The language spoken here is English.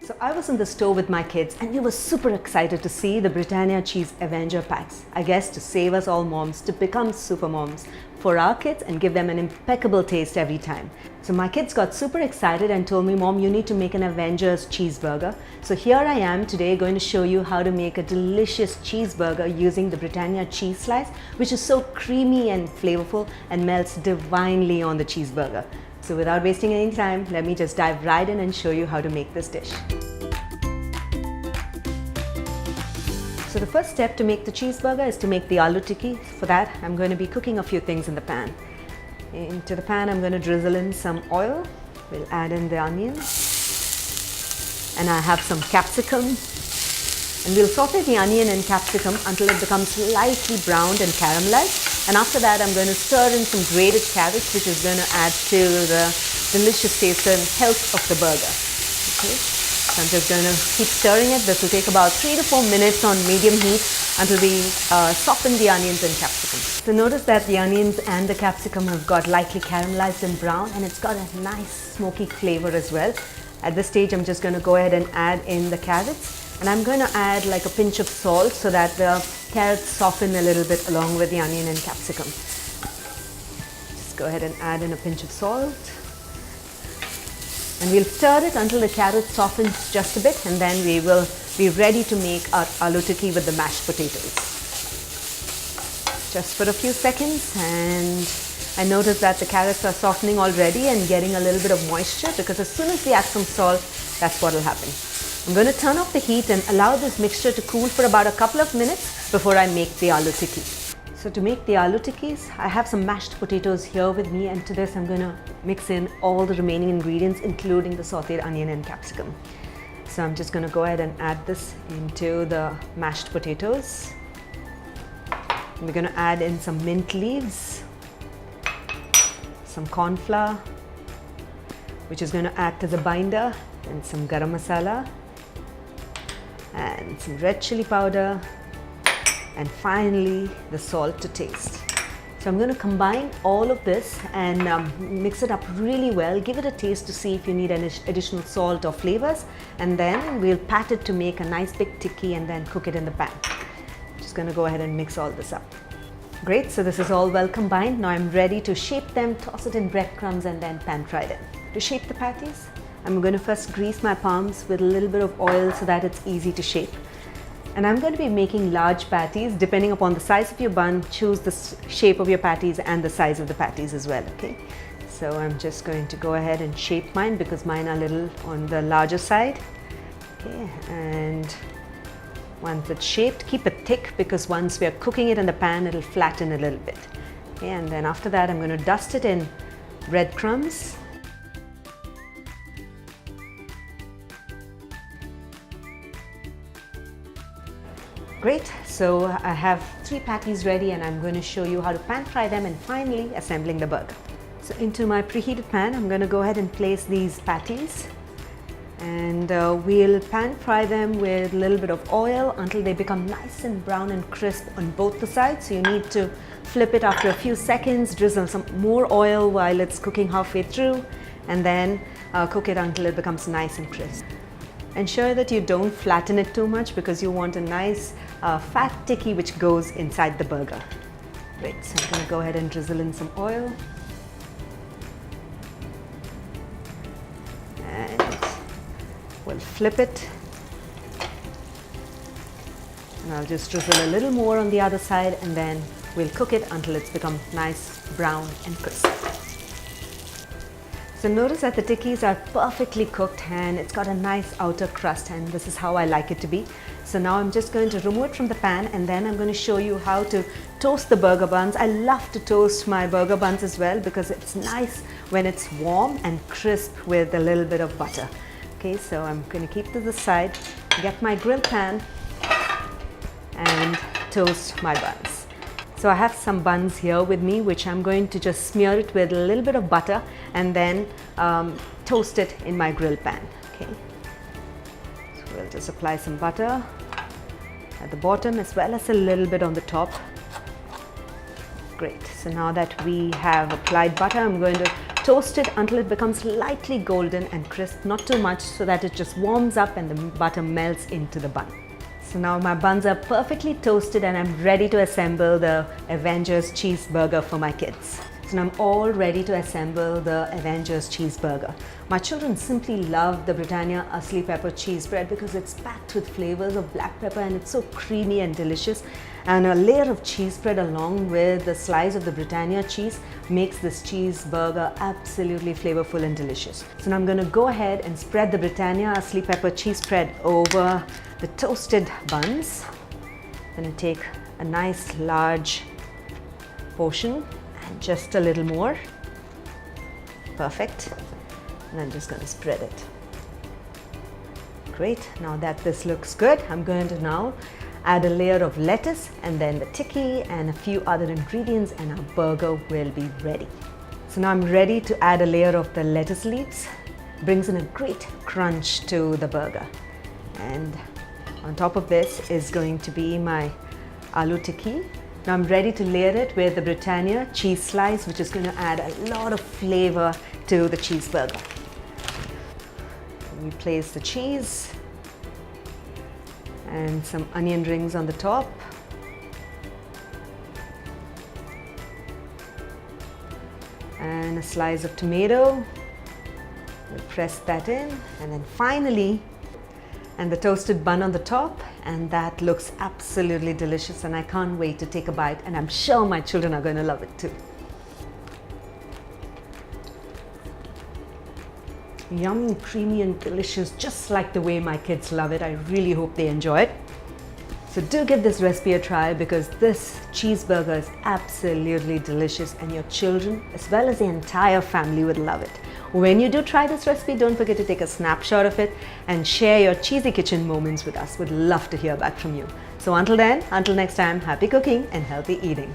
So I was in the store with my kids and we were super excited to see the Britannia Cheese Avenger packs. I guess to save us all moms to become super moms for our kids and give them an impeccable taste every time. So my kids got super excited and told me, Mom, you need to make an Avengers cheeseburger. So here I am today going to show you how to make a delicious cheeseburger using the Britannia cheese slice, which is so creamy and flavorful and melts divinely on the cheeseburger. So without wasting any time, let me just dive right in and show you how to make this dish. So the first step to make the cheeseburger is to make the aloo tikki. For that, I'm going to be cooking a few things in the pan. Into the pan, I'm going to drizzle in some oil. We'll add in the onions. And I have some capsicum. And we'll saute the onion and capsicum until it becomes lightly browned and caramelized. And after that, I'm going to stir in some grated carrots, which is going to add to the delicious taste and health of the burger. Okay. So I'm just going to keep stirring it. This will take about 3 to 4 minutes on medium heat until we soften the onions and capsicum. So notice that the onions and the capsicum have got lightly caramelized and brown, and it's got a nice smoky flavor as well. At this stage, I'm just going to go ahead and add in the carrots. And I'm going to add like a pinch of salt so that the carrots soften a little bit along with the onion and capsicum. Just go ahead and add in a pinch of salt. And we'll stir it until the carrot softens just a bit, and then we will be ready to make our aloo tikki with the mashed potatoes. Just for a few seconds, and I notice that the carrots are softening already and getting a little bit of moisture, because as soon as we add some salt, that's what will happen. I'm going to turn off the heat and allow this mixture to cool for about a couple of minutes before I make the aloo tikki. So to make the aloo tikkis, I have some mashed potatoes here with me, and to this I'm going to mix in all the remaining ingredients, including the sauteed onion and capsicum. So I'm just going to go ahead and add this into the mashed potatoes. We're going to add in some mint leaves, some corn flour, which is going to act as a binder, and some garam masala, and some red chili powder, and finally the salt to taste. So I'm going to combine all of this and mix it up really well, give it a taste to see if you need any additional salt or flavors, and then we'll pat it to make a nice big tikki and then cook it in the pan. Just going to go ahead and mix all this up. Great, so this is all well combined. Now I'm ready to shape them, toss it in breadcrumbs, and then pan fry them. To shape the patties, I'm going to first grease my palms with a little bit of oil so that it's easy to shape. And I'm going to be making large patties. Depending upon the size of your bun, choose the shape of your patties and the size of the patties as well, okay? So I'm just going to go ahead and shape mine because mine are a little on the larger side. Okay, and once it's shaped, keep it thick because once we are cooking it in the pan, it'll flatten a little bit. Okay, and then after that, I'm going to dust it in breadcrumbs. Great, so I have 3 patties ready and I'm going to show you how to pan fry them and finally assembling the burger. So into my preheated pan, I'm going to go ahead and place these patties, and we'll pan fry them with a little bit of oil until they become nice and brown and crisp on both the sides. So you need to flip it after a few seconds, drizzle some more oil while it's cooking halfway through, and then cook it until it becomes nice and crisp. Ensure that you don't flatten it too much because you want a nice fat tikki which goes inside the burger. Great, so I'm going to go ahead and drizzle in some oil. And we'll flip it. And I'll just drizzle a little more on the other side, and then we'll cook it until it's become nice, brown and crisp. So notice that the tikkis are perfectly cooked and it's got a nice outer crust, and this is how I like it to be. So now I'm just going to remove it from the pan, and then I'm going to show you how to toast the burger buns. I love to toast my burger buns as well because it's nice when it's warm and crisp with a little bit of butter. Okay, so I'm going to keep to the side, get my grill pan and toast my buns. So I have some buns here with me, which I'm going to just smear it with a little bit of butter and then toast it in my grill pan. Okay, so we'll just apply some butter at the bottom as well as a little bit on the top. Great, so now that we have applied butter, I'm going to toast it until it becomes lightly golden and crisp, not too much, so that it just warms up and the butter melts into the bun. So now my buns are perfectly toasted and I'm ready to assemble the Avengers cheeseburger for my kids. So now I'm all ready to assemble the Avengers cheeseburger. My children simply love the Britannia Asli pepper cheese bread because it's packed with flavors of black pepper and it's so creamy and delicious. And a layer of cheese spread along with the slice of the Britannia cheese makes this cheeseburger absolutely flavorful and delicious. So now I'm going to go ahead and spread the Britannia Asli pepper cheese spread over the toasted buns. I'm going to take a nice large portion and just a little more. Perfect. And I'm just going to spread it. Great. Now that this looks good, I'm going to now add a layer of lettuce and then the tikki and a few other ingredients and our burger will be ready. So now I'm ready to add a layer of the lettuce leaves. Brings in a great crunch to the burger. And on top of this is going to be my aloo tikki. Now I'm ready to layer it with the Britannia cheese slice, which is going to add a lot of flavor to the cheeseburger. We place the cheese and some onion rings on the top. And a slice of tomato. We'll press that in, and then finally, and the toasted bun on the top, and that looks absolutely delicious and I can't wait to take a bite, and I'm sure my children are going to love it too. Yummy, creamy and delicious, just like the way my kids love it. I really hope they enjoy it. So do give this recipe a try because this cheeseburger is absolutely delicious and your children as well as the entire family would love it. When you do try this recipe, don't forget to take a snapshot of it and share your cheesy kitchen moments with us. We'd love to hear back from you. So until then, until next time, happy cooking and healthy eating.